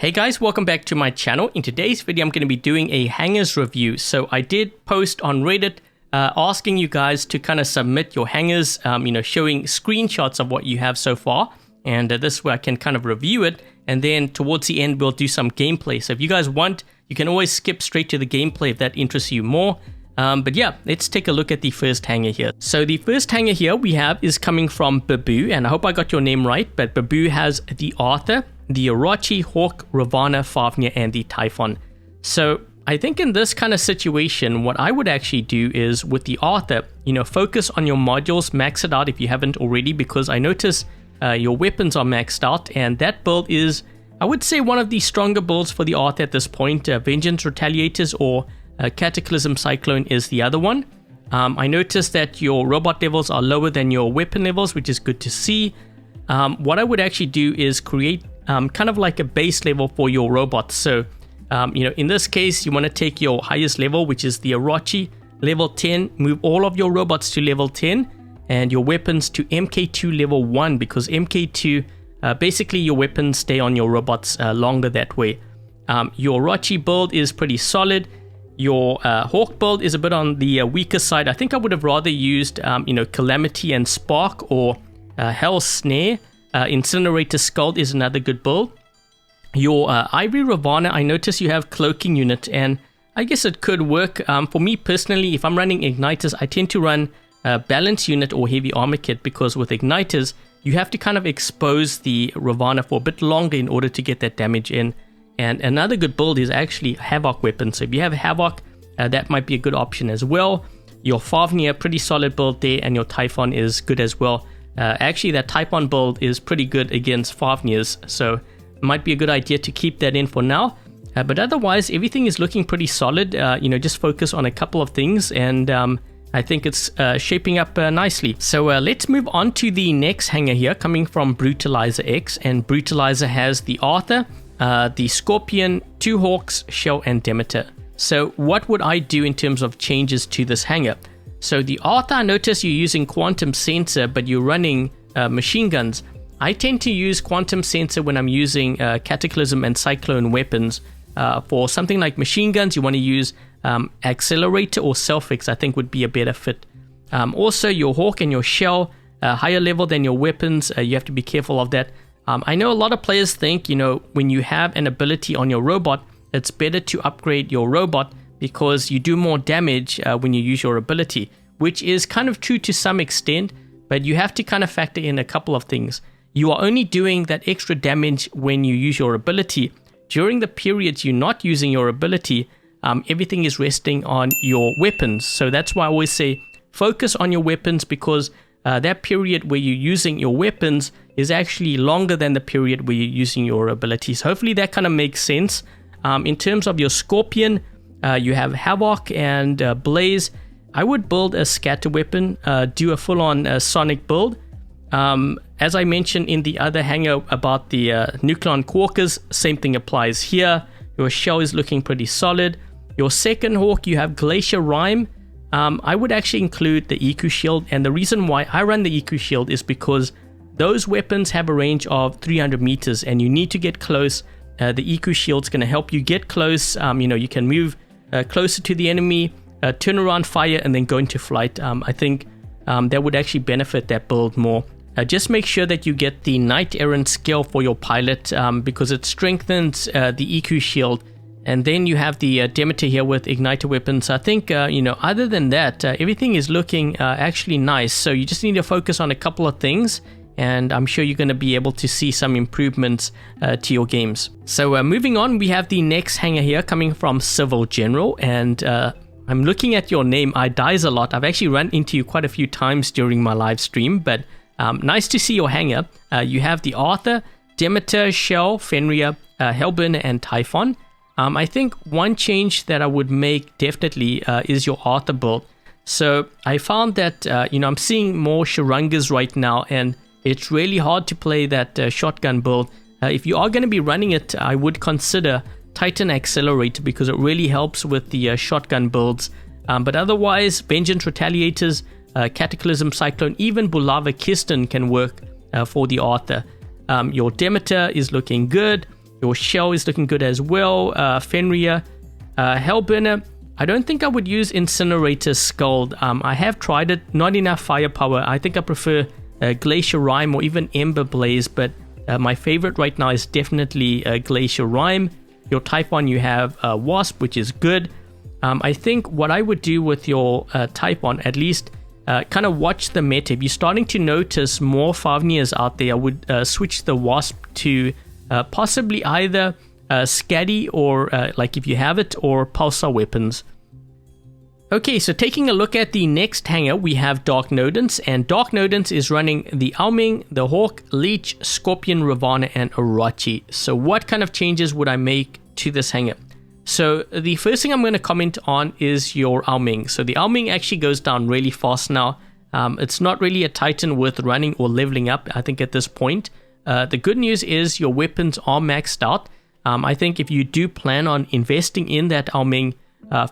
Hey guys, welcome back to my channel. In today's video, I'm going to be doing a Hangars review. So I did post on Reddit asking you guys to kind of submit your Hangars, showing screenshots of what you have so far. And this way I can kind of review it. And then towards the end, we'll do some gameplay. So if you guys want, you can always skip straight to the gameplay if that interests you more. But yeah, let's take a look at the first hangar here. So the first hangar here we have is coming from Babu, and I hope I got your name right, but Babu has the Arthur, the Orochi, Hawk, Ravana, Fafnir, and the Typhon. So I think in this kind of situation, what I would actually do is with the Arthur, focus on your modules, max it out if you haven't already, because I notice your weapons are maxed out, and that build is, I would say, one of the stronger builds for the Arthur at this point. Vengeance Retaliators or Cataclysm Cyclone is the other one. I noticed that your robot levels are lower than your weapon levels, which is good to see. What I would actually do is create kind of like a base level for your robots. So, in this case, you want to take your highest level, which is the Orochi, level 10, move all of your robots to level 10, and your weapons to MK2 level 1, because MK2, basically your weapons stay on your robots longer that way. Your Orochi build is pretty solid. Your Hawk build is a bit on the weaker side. I think I would have rather used, Calamity and Spark or Hell Snare. Incinerator Skull is another good build. Your Ivory Ravana, I notice you have Cloaking Unit, and I guess it could work. For me personally, if I'm running Igniters, I tend to run Balance Unit or Heavy Armor Kit, because with Igniters, you have to kind of expose the Ravana for a bit longer in order to get that damage in. And another good build is actually Havoc weapon. So if you have Havoc, that might be a good option as well. Your Fafnir, pretty solid build there, and your Typhon is good as well. Actually, that Typhon build is pretty good against Fafnirs, so it might be a good idea to keep that in for now. But otherwise, everything is looking pretty solid. Just focus on a couple of things, and I think it's shaping up nicely. So let's move on to the next hangar here, coming from Brutalizer X, and Brutalizer has the Arthur, the Scorpion, 2 Hawks, Shell, and Demeter. So what would I do in terms of changes to this hangar? So the Arthur, I notice you're using Quantum Sensor, but you're running machine guns. I tend to use Quantum Sensor when I'm using Cataclysm and Cyclone weapons. For something like machine guns, you want to use Accelerator or Self-X, I think would be a better fit. Also, your Hawk and your Shell, higher level than your weapons, you have to be careful of that. I know a lot of players think, when you have an ability on your robot, it's better to upgrade your robot because you do more damage when you use your ability, which is kind of true to some extent, but you have to kind of factor in a couple of things. You are only doing that extra damage when you use your ability. During the periods you're not using your ability, everything is resting on your weapons. So that's why I always say focus on your weapons, because that period where you're using your weapons is actually longer than the period where you're using your abilities. Hopefully that kind of makes sense. In terms of your Scorpion, you have Havoc and Blaze. I would build a scatter weapon, do a full-on Sonic build. As I mentioned in the other hangar about the Nucleon Quarkers, same thing applies here. Your Shell is looking pretty solid. Your second Hawk, you have Glacier Rime. I would actually include the EQ Shield, and the reason why I run the EQ Shield is because those weapons have a range of 300 meters, and you need to get close. The EQ Shield's going to help you get close. You can move closer to the enemy, turn around, fire, and then go into flight. I think that would actually benefit that build more. Just make sure that you get the Knight Errant skill for your pilot, because it strengthens the EQ Shield. And then you have the Demeter here with Igniter weapons. I think, other than that, everything is looking actually nice. So you just need to focus on a couple of things, and I'm sure you're going to be able to see some improvements to your games. So moving on, we have the next hangar here coming from Civil General, and I'm looking at your name, I dies a lot. I've actually run into you quite a few times during my live stream, but nice to see your hangar. You have the Arthur, Demeter, Shell, Fenrir, Hellburner, and Typhon. I think one change that I would make definitely is your Arthur build. So I found that, I'm seeing more Sharangas right now, and it's really hard to play that shotgun build. If you are going to be running it, I would consider Titan Accelerator, because it really helps with the shotgun builds. But otherwise, Vengeance Retaliators, Cataclysm Cyclone, even Bulava Kirsten can work for the Arthur. Your Demeter is looking good. Your shell is looking good as well. Fenrir, Hellburner. I don't think I would use Incinerator Scald. I have tried it, not enough firepower. I think I prefer Glacier Rime or even Ember Blaze, but my favorite right now is definitely Glacier Rime. Your Typhon, you have Wasp, which is good. I think what I would do with your Typhon, at least kind of watch the meta. If you're starting to notice more Fafnirs out there, I would switch the Wasp to possibly either Scatty or like if you have it, or Pulsar weapons. Okay, so taking a look at the next hangar, we have Dark Nodens, and Dark Nodens is running the Auming, the Hawk, Leech, Scorpion, Ravana, and Orochi. So what kind of changes would I make to this hangar? So the first thing I'm going to comment on is your Auming. So the Auming actually goes down really fast now. It's not really a Titan worth running or leveling up, I think, at this point. The good news is your weapons are maxed out. I think if you do plan on investing in that Auming,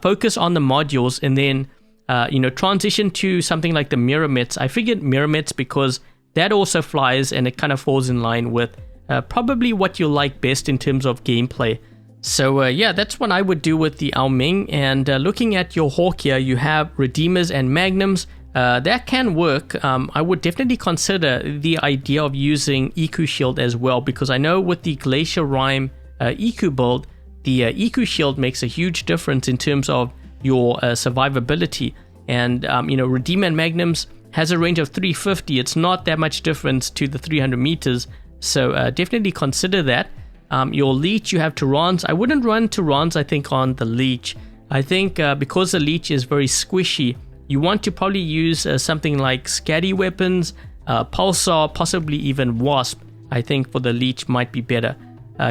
focus on the modules and then, transition to something like the Mirrormets. I figured Mirrormets because that also flies and it kind of falls in line with probably what you like best in terms of gameplay. So yeah, that's what I would do with the Auming. And looking at your Hawk here, you have Redeemers and Magnums. That can work. I would definitely consider the idea of using EQ Shield as well, because I know with the Glacier Rime EQ build, the EQ Shield makes a huge difference in terms of your survivability. And, Redeemer and Magnums has a range of 350. It's not that much difference to the 300 meters. So definitely consider that. Your Leech, you have Tyrans. I wouldn't run Tyrans, I think, on the Leech. I think because the Leech is very squishy, you want to probably use something like Scatty weapons, Pulsar, possibly even Wasp. I think for the Leech might be better.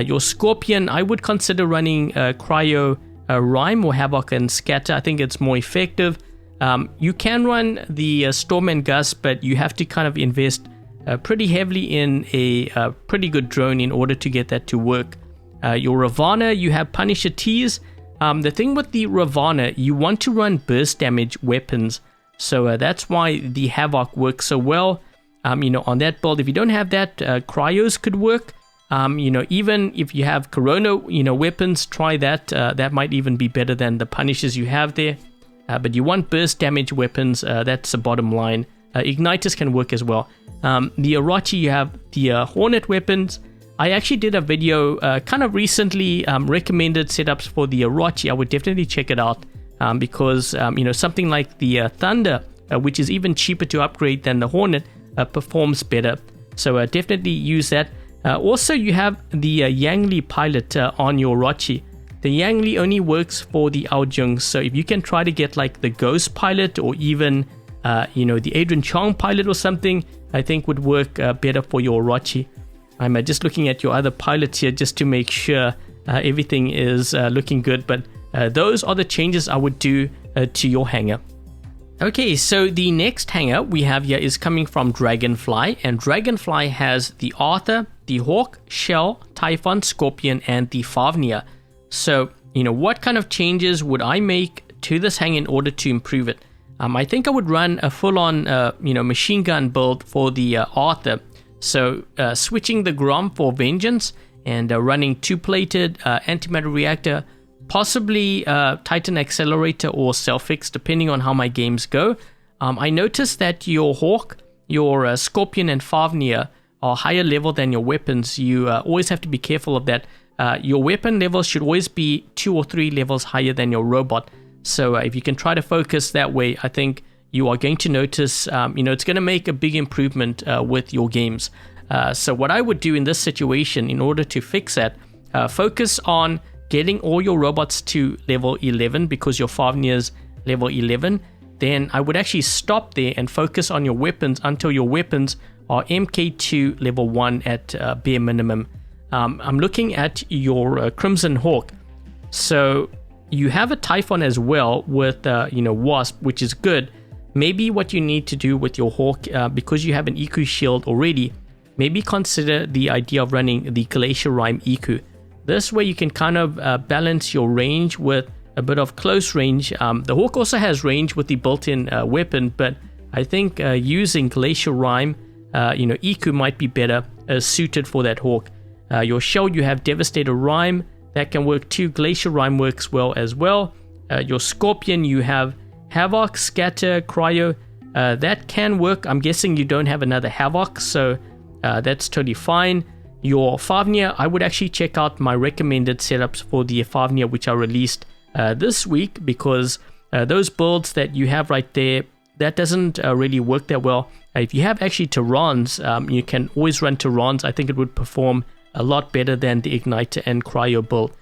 Your Scorpion, I would consider running Cryo, Rime, or Havoc and Scatter. I think it's more effective. You can run the Storm and Gust, but you have to kind of invest pretty heavily in a pretty good drone in order to get that to work. Your Ravana, you have Punisher Tease. The thing with the Ravana, you want to run burst damage weapons. So that's why the Havoc works so well. On that build, if you don't have that, Cryos could work. Even if you have Corona, weapons, try that. That might even be better than the Punishers you have there. But you want burst damage weapons. That's the bottom line. Igniters can work as well. The Orochi, you have the Hornet weapons. I actually did a video kind of recently, recommended setups for the Orochi. I would definitely check it out because, something like the Thunder, which is even cheaper to upgrade than the Hornet, performs better. So definitely use that. Also, you have the Yangli pilot on your Orochi. The Yangli only works for the Aojung, so if you can try to get like the Ghost pilot or even, the Adrian Chong pilot or something, I think would work better for your Orochi. I'm just looking at your other pilots here just to make sure everything is looking good, but those are the changes I would do to your hangar. Okay, so the next hangar we have here is coming from Dragonfly, and Dragonfly has the Arthur, the Hawk, Shell, Typhon, Scorpion, and the Fafnir. So, what kind of changes would I make to this hangar in order to improve it? I think I would run a full-on, machine gun build for the Arthur. So, switching the Grom for Vengeance and running two-plated antimatter reactor, possibly Titan Accelerator or Self-Fix, depending on how my games go. I noticed that your Hawk, your Scorpion, and Fafnir are higher level than your weapons. You always have to be careful of that. Your weapon levels should always be 2 or 3 levels higher than your robot. So if you can try to focus that way, I think you are going to notice, it's going to make a big improvement with your games. So what I would do in this situation, in order to fix that, focus on getting all your robots to level 11 because your Fafnir's level 11. Then I would actually stop there and focus on your weapons until your weapons are MK2 level 1 at bare minimum. I'm looking at your Crimson Hawk. So you have a Typhon as well with Wasp, which is good. Maybe what you need to do with your Hawk, because you have an EQ shield already, maybe consider the idea of running the Glacier Rime EQ. This way you can kind of balance your range with a bit of close range. The Hawk also has range with the built-in weapon, but I think using Glacier Rime, EQ might be better suited for that Hawk. Your shell, you have Devastator Rime. That can work too. Glacier Rime works well as well. Your Scorpion, you have Havoc, Scatter, Cryo. That can work. I'm guessing you don't have another Havoc, so that's totally fine. Your Fafnir, I would actually check out my recommended setups for the Fafnir, which I released this week, because those builds that you have right there, that doesn't really work that well. If you have actually Terrans, you can always run Terrans. I think it would perform a lot better than the Igniter and Cryo build.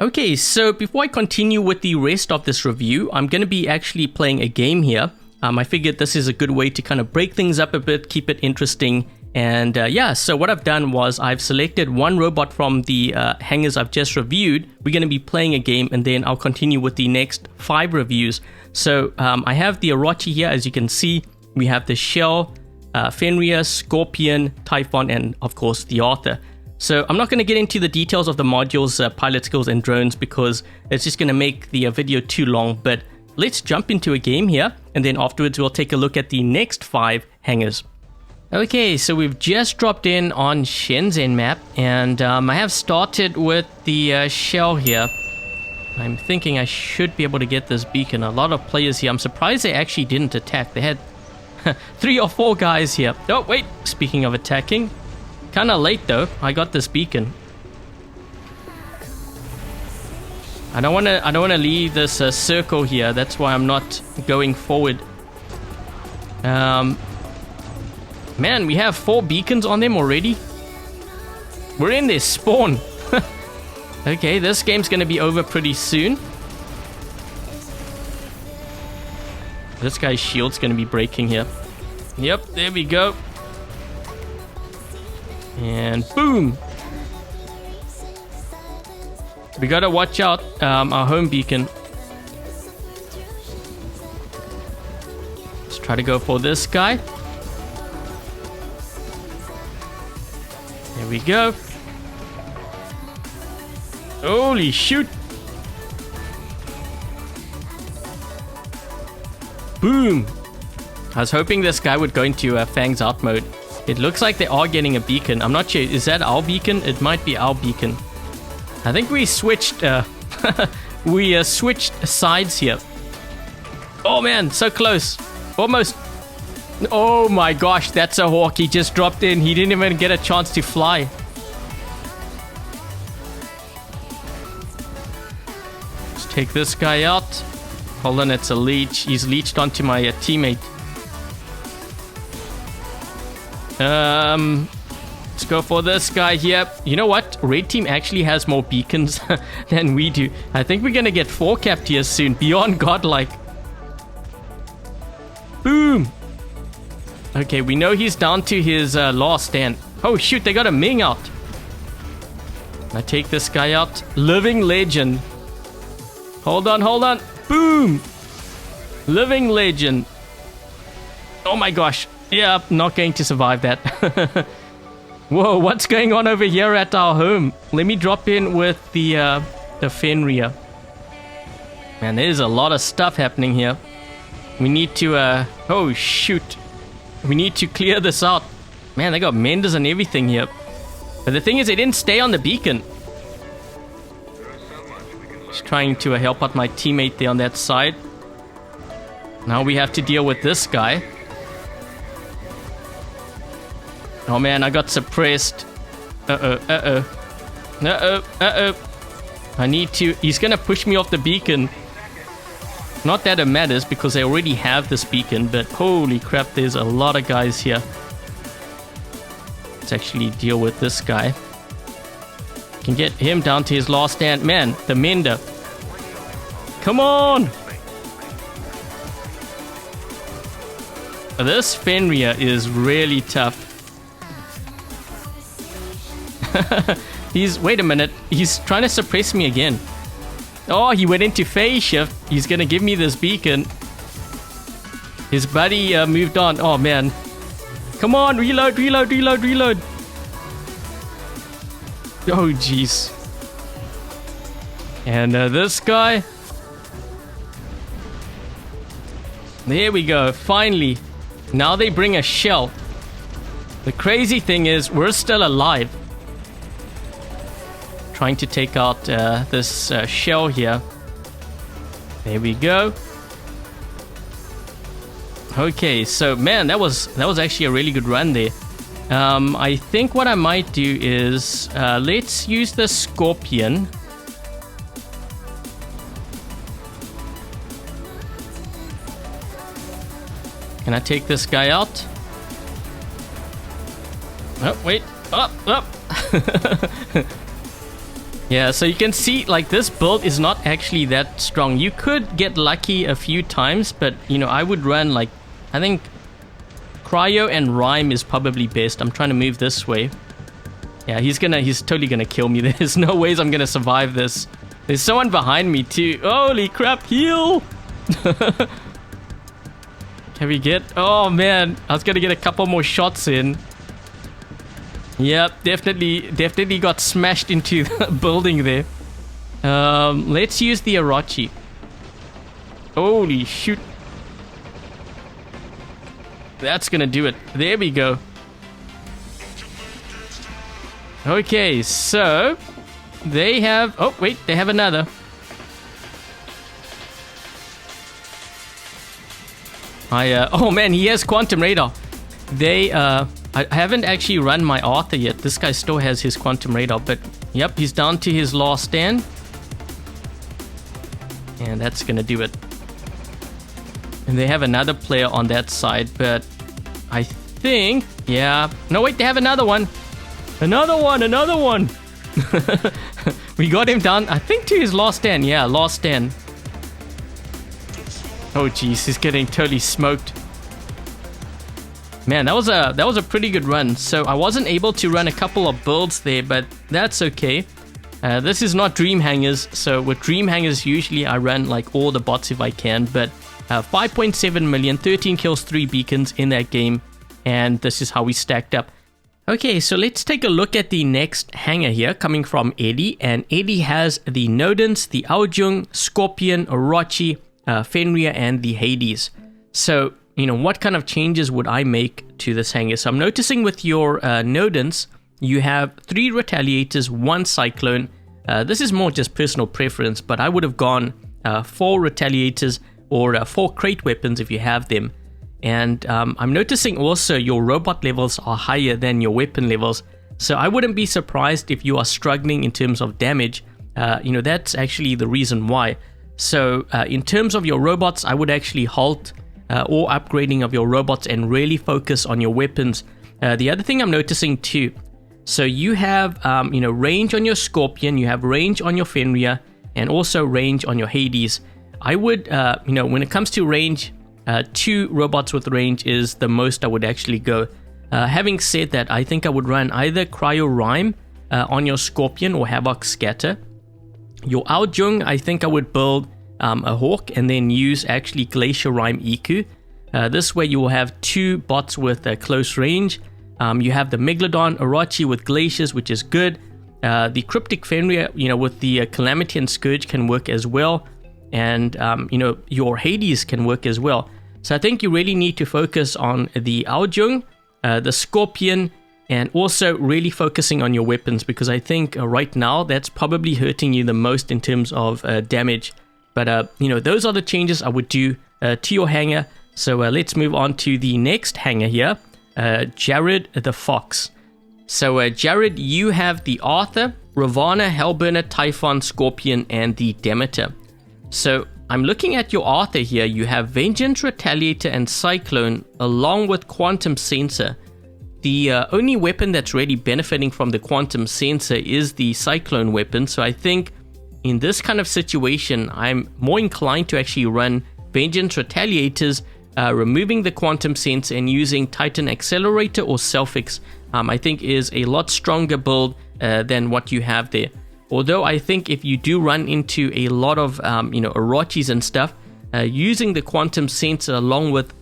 Okay, so before I continue with the rest of this review, I'm going to be actually playing a game here. I figured this is a good way to kind of break things up a bit, keep it interesting. And yeah, so what I've done was I've selected one robot from the hangars I've just reviewed. We're going to be playing a game, and then I'll continue with the next 5 reviews. So I have the Orochi here, as you can see. We have the Shell, Fenrir, Scorpion, Typhon, and of course the Arthur. So I'm not going to get into the details of the modules, pilot skills, and drones, because it's just going to make the video too long. But let's jump into a game here, and then afterwards we'll take a look at the next 5 hangars. Okay, so we've just dropped in on Shenzhen map, and I have started with the Shell here. I'm thinking I should be able to get this beacon. A lot of players here. I'm surprised they actually didn't attack. They had 3 or 4 guys here. Oh, wait. Speaking of attacking, kind of late though. I got this beacon. I don't want to leave this circle here. That's why I'm not going forward. Man, we have 4 beacons on them already. We're in their spawn. Okay, this game's going to be over pretty soon. This guy's shield's going to be breaking here. Yep, there we go. And boom. We got to watch out our home beacon. Let's try to go for this guy. There we go. Holy shoot. Boom. I was hoping this guy would go into Fang's out mode. It looks like they are getting a beacon. I'm not sure. Is that our beacon? It might be our beacon. I think we switched switched sides here. Oh man, so close. Almost. Oh my gosh, that's a hawk. He just dropped in. He didn't even get a chance to fly. Let's take this guy out. Hold on, it's a leech. He's leeched onto my teammate. Let's go for this guy here. You know what? Red team actually has more beacons than we do. I think we're gonna get 4 capped here soon. Beyond godlike. Boom. Okay, we know he's down to his last stand. Oh shoot, they got a Ming out. I take this guy out. Living legend. Hold on, hold on. Boom. Living legend. Oh my gosh. Yeah, not going to survive that. Whoa, what's going on over here at our home? Let me drop in with the Fenrir. Man, there's a lot of stuff happening here. We need to, oh shoot. We need to clear this out. Man, they got menders and everything here. But the thing is, they didn't stay on the beacon. Just trying to help out my teammate there on that side. Now we have to deal with this guy. Oh man, I got suppressed. I need to... He's gonna push me off the beacon. Not that it matters, because I already have this beacon, but holy crap, there's a lot of guys here. Let's actually deal with this guy. Can get him down to his last stand. Man, the mender. Come on! This Fenrir is really tough. Wait a minute. He's trying to suppress me again. Oh, he went into phase shift. He's gonna give me this beacon. His buddy moved on. Oh man. Come on, reload, reload, reload, reload. Oh jeez. And this guy. There we go. Finally. Now they bring a shell. The crazy thing is, we're still alive. trying to take out this shell here. There we go. Okay, so man, that was actually a really good run there. I think what I might do is let's use the Scorpion. Can I take this guy out? Oh, wait. Up. Yeah, so you can see, like, this build is not actually that strong. You could get lucky a few times, but, you know, I would run, like, I think Cryo and Rhyme is probably best. I'm trying to move this way. Yeah, he's totally gonna kill me. There's no ways I'm gonna survive this. There's someone behind me, too. Holy crap, heal! Can we get... Oh, man. I was gonna get a couple more shots in. Yep, definitely got smashed into the building there. Let's use the Orochi. Holy shoot. That's gonna do it. There we go. Okay, so they have... Oh, wait, they have another. Oh man, he has Quantum Radar. I haven't actually run my Arthur yet. This guy still has his Quantum Radar, but yep, he's down to his last stand. And that's gonna do it. And they have another player on that side, but I think... Yeah. No, wait, they have another one. Another one! We got him down, I think, to his last stand. Yeah, last stand. Oh, jeez, he's getting totally smoked. Man, that was a pretty good run. So I wasn't able to run a couple of builds there, but that's okay. This is not Dream Hangers, so with Dream Hangers usually I run like all the bots if I can, but 5.7 million, 13 kills, 3 beacons in that game, and this is how we stacked up. Okay, so let's take a look at the next hangar here, coming from Eddie, and Eddie has the Nodens, the Aojung, Scorpion, Orochi, Fenrir, and the Hades. So, you know, what kind of changes would I make to this hangar? So I'm noticing with your Nodens, you have 3 Retaliators, 1 Cyclone. This is more just personal preference, but I would have gone 4 Retaliators or 4 crate weapons if you have them. And I'm noticing also your robot levels are higher than your weapon levels. So I wouldn't be surprised if you are struggling in terms of damage. You know, that's actually the reason why. So in terms of your robots, I would actually halt or upgrading of your robots and really focus on your weapons. The other thing I'm noticing too, so you have you know, range on your Scorpion, you have range on your Fenrir, and also range on your Hades. I would, you know, when it comes to range, 2 robots with range is the most I would actually go. Having said that, I think I would run either Cryo Rhyme on your Scorpion or Havoc Scatter. Your Aojung, I think I would build a Hawk and then use actually Glacier Rhyme Iku. This way you will have 2 bots with close range. You have the Megalodon Orochi with Glaciers, which is good. The Cryptic Fenrir, you know, with the Calamity and Scourge can work as well. And, you know, your Hades can work as well. So I think you really need to focus on the Aojung, the Scorpion, and also really focusing on your weapons, because I think right now that's probably hurting you the most in terms of damage. But, you know, those are the changes I would do to your hangar. So let's move on to the next hangar here, Jared the Fox. So Jared, you have the Arthur, Ravana, Hellburner, Typhon, Scorpion, and the Demeter. So I'm looking at your Arthur here. You have Vengeance, Retaliator, and Cyclone, along with Quantum Sensor. The only weapon that's really benefiting from the Quantum Sensor is the Cyclone weapon. So I think in this kind of situation, I'm more inclined to actually run Vengeance Retaliators, removing the Quantum Sensor and using Titan Accelerator or Selfix. I think is a lot stronger build than what you have there. Although I think if you do run into a lot of you know, Orochis and stuff, using the Quantum Sensor along with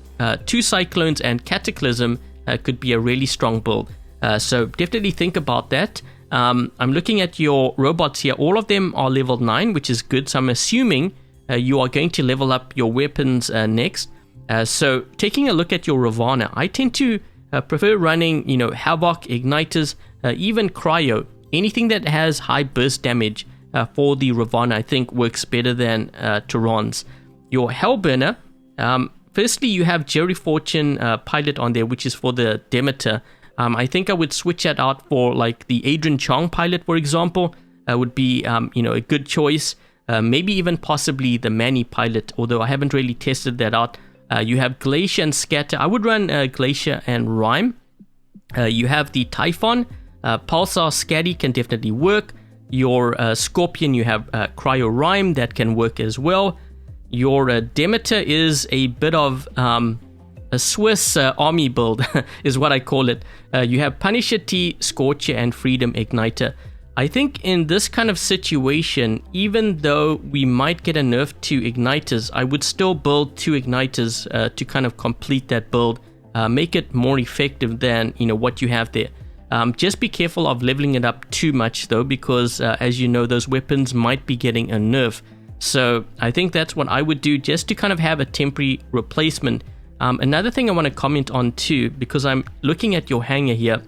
2 Cyclones and Cataclysm could be a really strong build. So definitely think about that. I'm looking at your robots here. All of them are level 9, which is good. So I'm assuming you are going to level up your weapons next. So taking a look at your Ravana, I tend to prefer running, you know, Havoc, Igniters, even Cryo anything that has high burst damage for the Ravana, I think works better than Turon's. Your Hellburner, firstly, you have Jerry Fortune pilot on there, which is for the Demeter. I think I would switch that out for like the Adrian Chong pilot, for example. Would be a good choice. Maybe even possibly the Manny pilot, although I haven't really tested that out. You have Glacier and Scatter. I would run Glacier and Rhyme. You have the Typhon. Pulsar Scatty can definitely work. Your Scorpion, you have Cryo Rhyme, that can work as well. Your Demeter is a bit of a Swiss army build, is what I call it. You have Punisher T, Scorcher, and Freedom Igniter. I think in this kind of situation, even though we might get a nerf to Igniters, I would still build 2 Igniters to kind of complete that build, make it more effective than what you have there. Just be careful of leveling it up too much though, because as you know, those weapons might be getting a nerf. So I think that's what I would do, just to kind of have a temporary replacement. Another thing I want to comment on too, because I'm looking at your hangar here,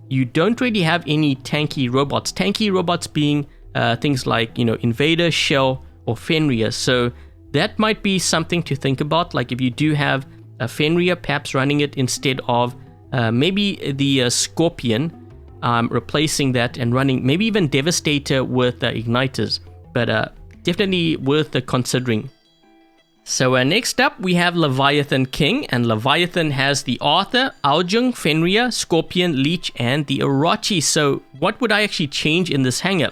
you don't really have any tanky robots. Tanky robots being things like, Invader, Shell, or Fenrir. So that might be something to think about. Like if you do have a Fenrir, perhaps running it instead of maybe the Scorpion, replacing that and running maybe even Devastator with Igniters. But definitely worth considering. So next up we have Leviathan King, and Leviathan has the Arthur, Aljung, Fenrir, Scorpion, Leech, and the Orochi. So what would I actually change in this hangar?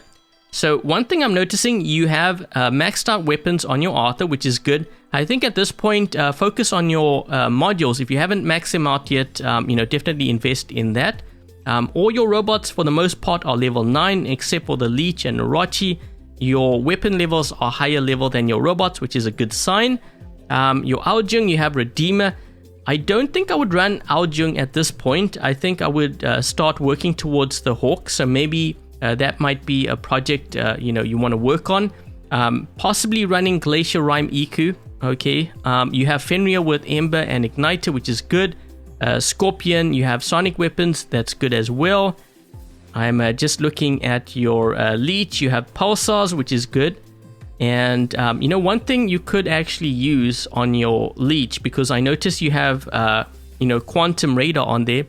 So one thing I'm noticing, you have maxed out weapons on your Arthur, which is good. I think at this point, focus on your modules. If you haven't maxed them out yet, definitely invest in that. All your robots for the most part are level 9, except for the Leech and Orochi. Your weapon levels are higher level than your robots, which is a good sign. Your Aljung, you have Redeemer. I don't think I would run Aljung at this point. I think I would start working towards the Hawk. So maybe that might be a project you want to work on. Possibly running Glacier Rhyme Iku. Okay. You have Fenrir with Ember and Igniter, which is good. Scorpion, you have Sonic Weapons. That's good as well. I'm just looking at your Leech. You have Pulsars, which is good. And, one thing you could actually use on your Leech, because I noticed you have, Quantum Radar on there,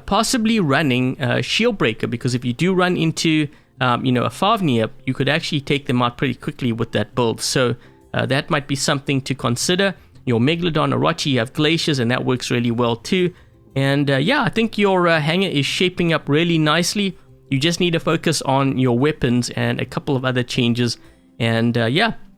possibly running Shield Breaker, because if you do run into, a Favnir, you could actually take them out pretty quickly with that build. So that might be something to consider. Your Megalodon, Orochi, you have Glaciers, and that works really well too. And I think your hangar is shaping up really nicely. You just need to focus on your weapons and a couple of other changes. And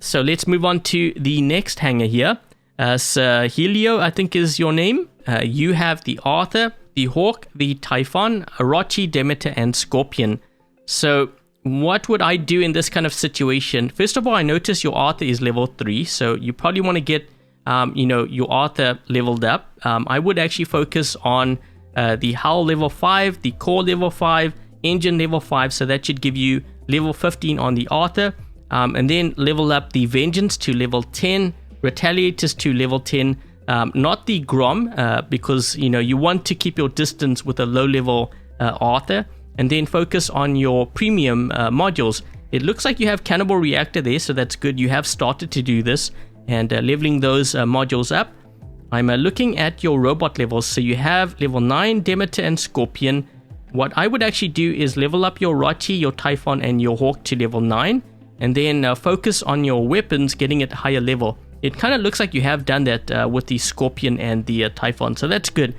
so let's move on to the next hangar here. Helio, I think is your name. You have the Arthur, the Hawk, the Typhon, Orochi, Demeter, and Scorpion. So what would I do in this kind of situation? First of all, I notice your Arthur is level 3. So you probably want to get your Arthur leveled up. I would actually focus on the Hull level 5, the Core level 5, Engine level 5, so that should give you level 15 on the Arthur, and then level up the Vengeance to level 10, Retaliators to level 10, not the Grom, because you want to keep your distance with a low level Arthur, and then focus on your premium modules. It looks like you have Cannibal Reactor there, so that's good. You have started to do this and leveling those modules up. I'm looking at your robot levels. So you have level 9 Demeter and Scorpion. What I would actually do is level up your Orochi, your Typhon, and your Hawk to level 9, and then focus on your weapons, getting it higher level. It kind of looks like you have done that with the Scorpion and the Typhon, so that's good.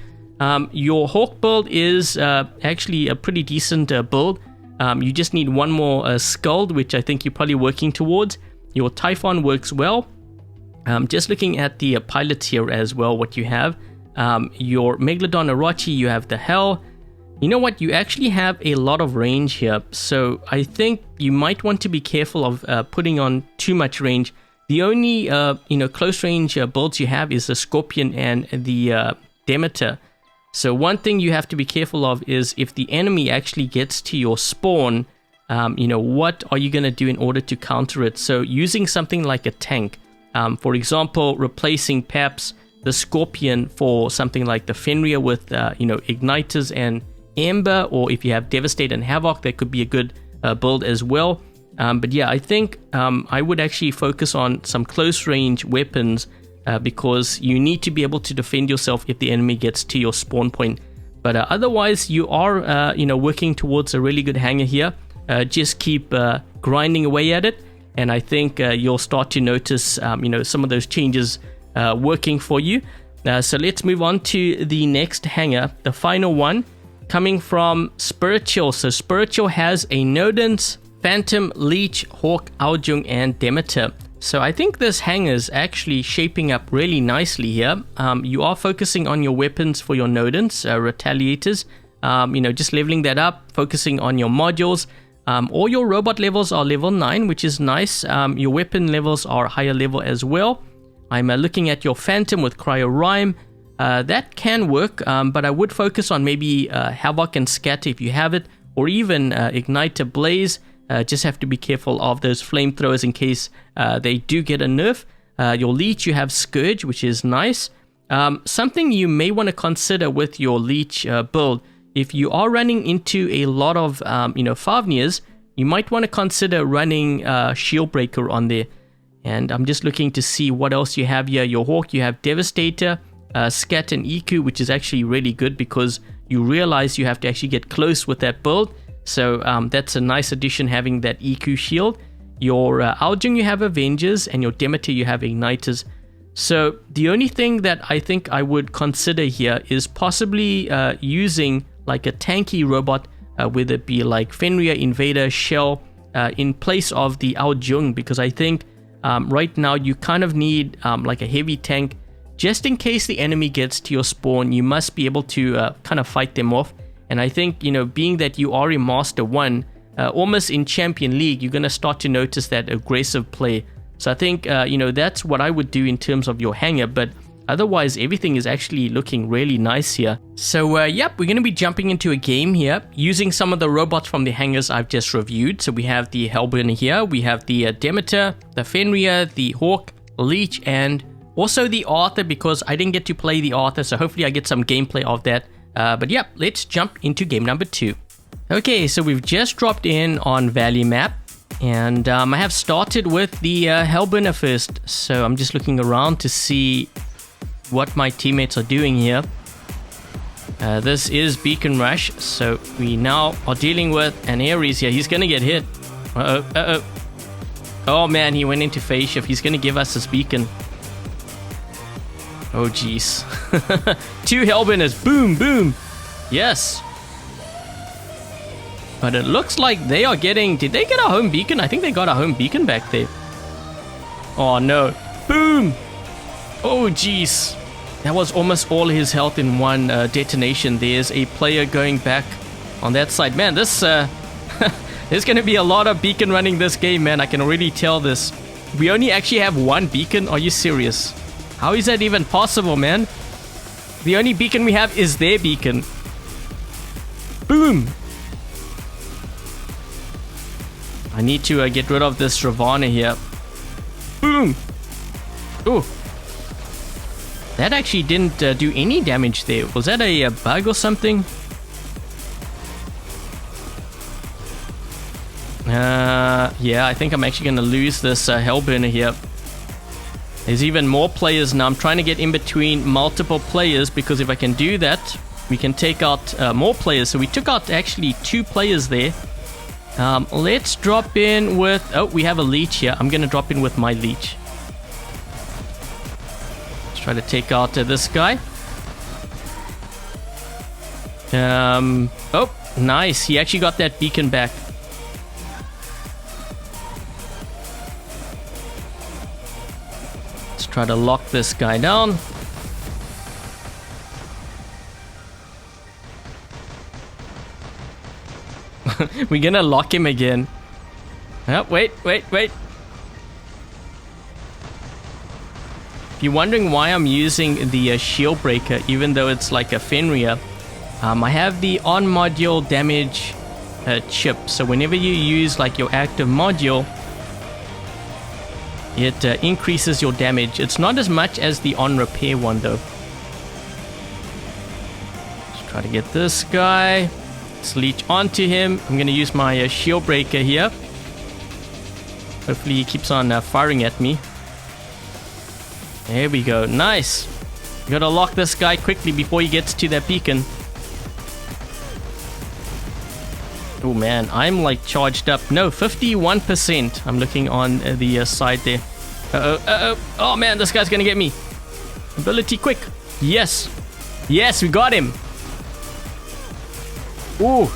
Your Hawk build is actually a pretty decent build. You just need one more Skuld, which I think you're probably working towards. Your Typhon works well. Just looking at the pilots here as well, what you have. Your Megalodon Orochi, you have the Hell. You know what? You actually have a lot of range here. So I think you might want to be careful of putting on too much range. The only, close range builds you have is the Scorpion and the Demeter. So one thing you have to be careful of is if the enemy actually gets to your spawn, what are you going to do in order to counter it? So using something like a tank. For example, replacing perhaps the Scorpion for something like the Fenrir with, igniters and Ember, or if you have Devastate and Havoc, that could be a good build as well. But yeah, I think I would actually focus on some close range weapons because you need to be able to defend yourself if the enemy gets to your spawn point. But otherwise, you are working towards a really good hangar here. Just keep grinding away at it, and I think you'll start to notice some of those changes working for you. So let's move on to the next hangar, the final one, coming from Spiritual. So Spiritual has a Nodens, Phantom, Leech, Hawk, Aljung, and Demeter. So I think this hangar is actually shaping up really nicely here. You are focusing on your weapons for your Nodens, Retaliators, just leveling that up, focusing on your modules. All your robot levels are level 9, which is nice. Your weapon levels are higher level as well. I'm looking at your Phantom with Cryo Rhyme. That can work, but I would focus on maybe Havoc and Scatter if you have it, or even Igniter Blaze. Just have to be careful of those flamethrowers in case they do get a nerf. Your Leech, you have Scourge, which is nice. Something you may want to consider with your Leech build, if you are running into a lot of Favniers, you might want to consider running Shield Breaker on there. And I'm just looking to see what else you have here. Your Hawk, you have Devastator, Scat, and EQ, which is actually really good because you realize you have to actually get close with that build. So that's a nice addition, having that EQ shield. Your Aljung, you have Avengers, and your Demeter, you have Igniters. So the only thing that I think I would consider here is possibly using like a tanky robot, whether it be like Fenrir, Invader, Shell, in place of the Aljung, because I think right now you kind of need like a heavy tank. Just in case the enemy gets to your spawn, you must be able to kind of fight them off. And I think, being that you are in Master 1, almost in Champion League, you're going to start to notice that aggressive play. So I think, that's what I would do in terms of your hangar. But otherwise, everything is actually looking really nice here. So, yep, we're going to be jumping into a game here using some of the robots from the hangars I've just reviewed. So we have the Hellburner here, we have the Demeter, the Fenrir, the Hawk, Leech, and also the Arthur, because I didn't get to play the Arthur. So hopefully I get some gameplay of that. But yep, let's jump into game number 2. Okay, so we've just dropped in on Valley Map, and I have started with the Hellburner first. So I'm just looking around to see what my teammates are doing here. This is Beacon Rush, so we now are dealing with an Ares here. He's gonna get hit. Oh man, he went into phase shift. He's gonna give us this beacon. Oh jeez. 2 Hellburners. Boom, boom. Yes. But it looks like they are getting... Did they get a home beacon? I think they got a home beacon back there. Oh no. Boom. Oh jeez. That was almost all his health in one detonation. There's a player going back on that side. Man, this... there's going to be a lot of beacon running this game, man. I can already tell this. We only actually have 1 beacon? Are you serious? How is that even possible, man? The only beacon we have is their beacon. Boom! I need to get rid of this Ravana here. Boom! Ooh. That actually didn't do any damage there. Was that a bug or something? Yeah, I think I'm actually going to lose this Hellburner here. There's even more players now. I'm trying to get in between multiple players, because if I can do that, we can take out more players. So we took out actually 2 players there. Let's drop in with... Oh, we have a Leech here. I'm going to drop in with my Leech. Let's try to take out this guy. Oh, nice. He actually got that beacon back. Try to lock this guy down. We're gonna lock him again. Oh, wait. If you're wondering why I'm using the shield breaker, even though it's like a Fenrir, I have the on module damage chip. So whenever you use like your active module, it increases your damage. It's not as much as the on repair one though. Let's try to get this guy. Let's leech onto him. I'm going to use my shield breaker here. Hopefully he keeps on firing at me. There we go. Nice. We gotta lock this guy quickly before he gets to that beacon. Oh man, I'm like charged up. No, 51%. I'm looking on the side there. Oh man, this guy's gonna get me. Ability quick. Yes. Yes, we got him. Ooh.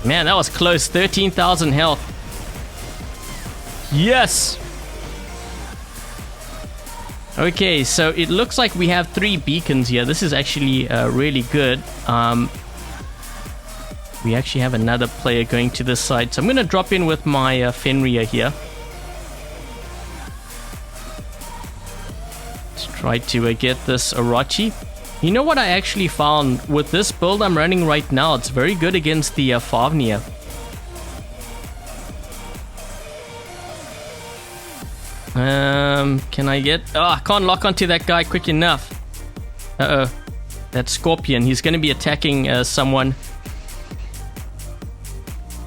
Man, that was close. 13,000 health. Yes. Okay, so it looks like we have 3 beacons here. This is actually really good. We actually have another player going to this side. So I'm going to drop in with my Fenrir here. Let's try to get this Orochi. You know what I actually found? With this build I'm running right now, it's very good against the Fafnir. Can I get... Oh, I can't lock onto that guy quick enough. Uh-oh. That Scorpion, he's going to be attacking someone.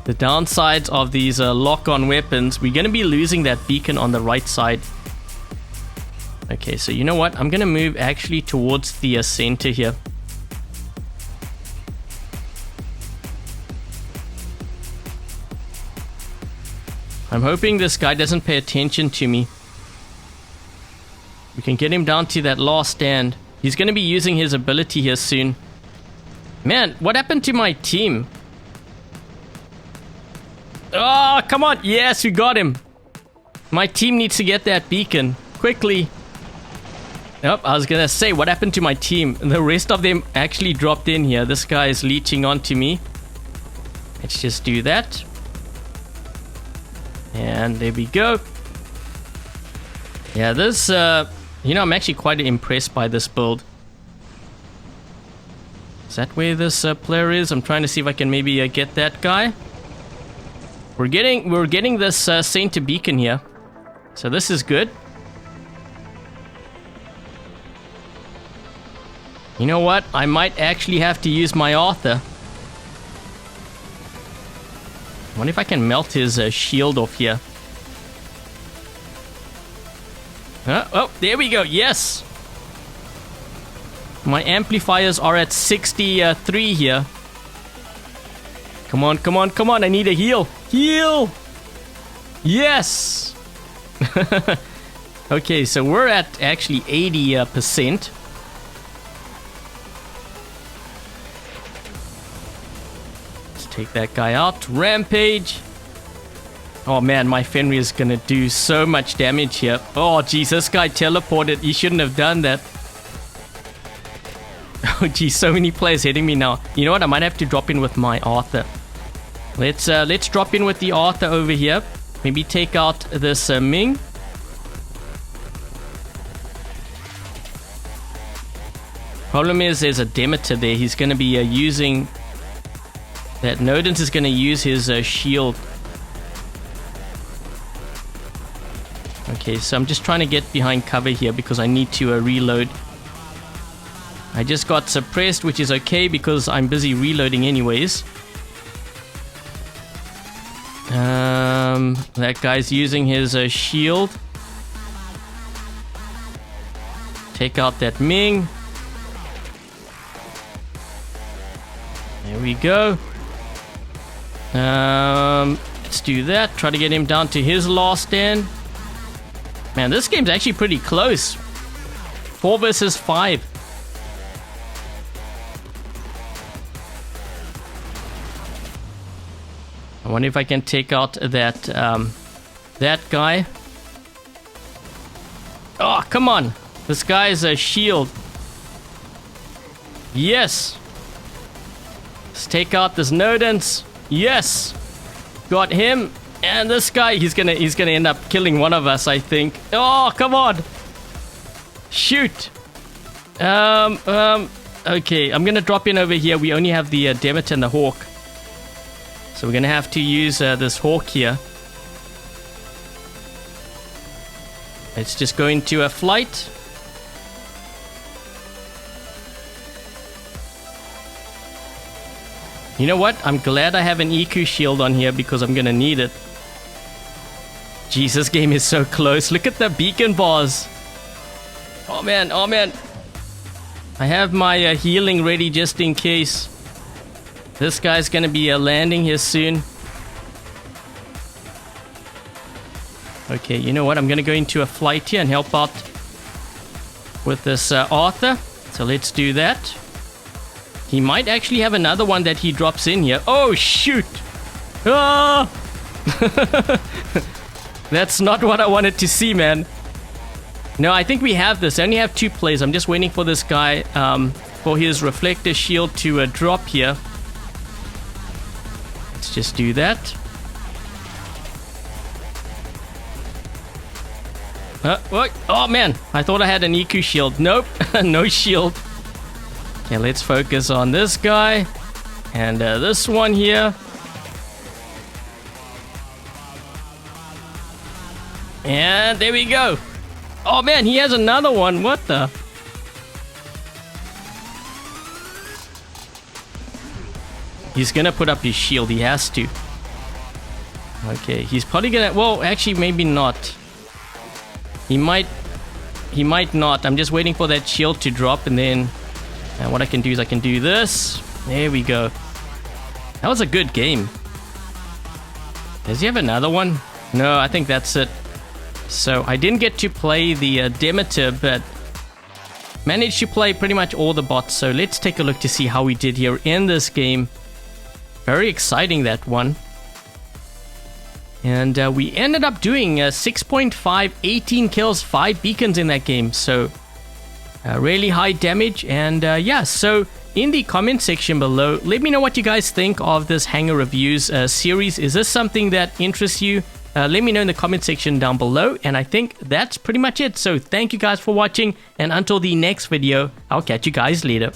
The downsides of these lock-on weapons, we're going to be losing that beacon on the right side. Okay, so you know what? I'm going to move actually towards the center here. I'm hoping this guy doesn't pay attention to me. We can get him down to that last stand. He's going to be using his ability here soon. Man, what happened to my team? Oh, come on. Yes, we got him. My team needs to get that beacon. Quickly. Oh, I was going to say, what happened to my team? The rest of them actually dropped in here. This guy is leeching onto me. Let's just do that. And there we go. Yeah, this, you know, I'm actually quite impressed by this build. Is that where this player is? I'm trying to see if I can maybe get that guy. We're getting this center beacon here. So this is good. You know what? I might actually have to use my Arthur. I wonder if I can melt his shield off here. Oh, there we go. Yes. My amplifiers are at 63 here. Come on, come on, come on. I need a heal. Heal. Yes. Okay, so we're at actually 80%. Take that guy out. Rampage. Oh man, my Fenrir is gonna do so much damage here. Oh jeez, this guy teleported. He shouldn't have done that. Oh geez, so many players hitting me now. You know what? I might have to drop in with my Arthur. Let's drop in with the Arthur over here. Maybe take out this Ming. Problem is, there's a Demeter there. He's gonna be using... That Nodens is going to use his shield. Okay, so I'm just trying to get behind cover here because I need to reload. I just got suppressed, which is okay because I'm busy reloading anyways. That guy's using his shield. Take out that Ming. There we go. Let's do that. Try to get him down to his last stand. Man, this game's actually pretty close. 4 versus 5. I wonder if I can take out that guy. Oh, come on. This guy's a shield. Yes. Let's take out this Nodens. Yes, got him. And this guy, he's gonna end up killing one of us, I think. Oh, come on. Shoot. Okay, I'm gonna drop in over here. We only have the Demeter and the Hawk, so we're gonna have to use this Hawk here. Let's just go into a flight. You know what? I'm glad I have an EQ shield on here because I'm gonna need it. Jeez, this game is so close. Look at the beacon bars. Oh man, oh man. I have my healing ready just in case. This guy's gonna be landing here soon. Okay, you know what? I'm gonna go into a flight here and help out with this Arthur. So let's do that. He might actually have another one that he drops in here. Oh, shoot! Ah! That's not what I wanted to see, man. No, I think we have this. I only have 2 plays. I'm just waiting for this guy, for his reflector shield to drop here. Let's just do that. What? Oh, man. I thought I had an EQ shield. Nope. No shield. Okay, let's focus on this guy. And this one here. And there we go. Oh man, he has another one. What the? He's gonna put up his shield. He has to. Okay, he's probably gonna... Well, actually, maybe not. He might not. I'm just waiting for that shield to drop, and then what I can do is I can do this. There we go. That was a good game. Does he have another one? No, I think that's it. So I didn't get to play the Demeter, but managed to play pretty much all the bots. So let's take a look to see how we did here in this game. Very exciting, that one. And we ended up doing 6.5, 18 kills, 5 beacons in that game. So really high damage. And yeah, so in the comment section below, let me know what you guys think of this Hangar Reviews series. Is this something that interests you? Let me know in the comment section down below. And I think that's pretty much it. So thank you guys for watching. And until the next video, I'll catch you guys later.